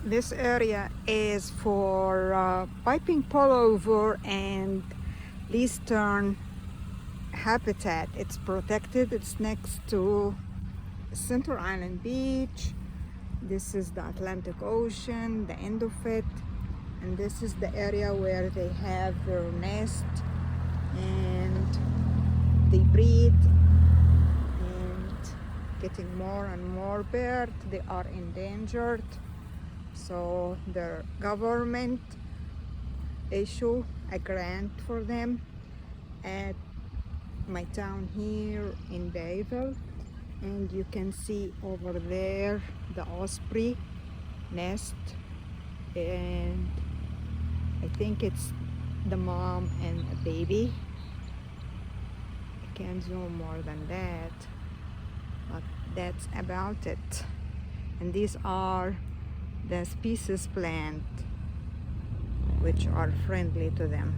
This area is for piping pullover and eastern habitat. It's protected. It's next to Center Island Beach. This is the Atlantic Ocean, the end of it, and this is the area where they have their nest and they breed and getting more and more birds. They are endangered, so the government issue a grant for them at my town here in Bayville. And you can see over there the osprey nest, and I think it's the mom and a baby. I can't zoom more than that, but that's about it. And these are the species plant which are friendly to them.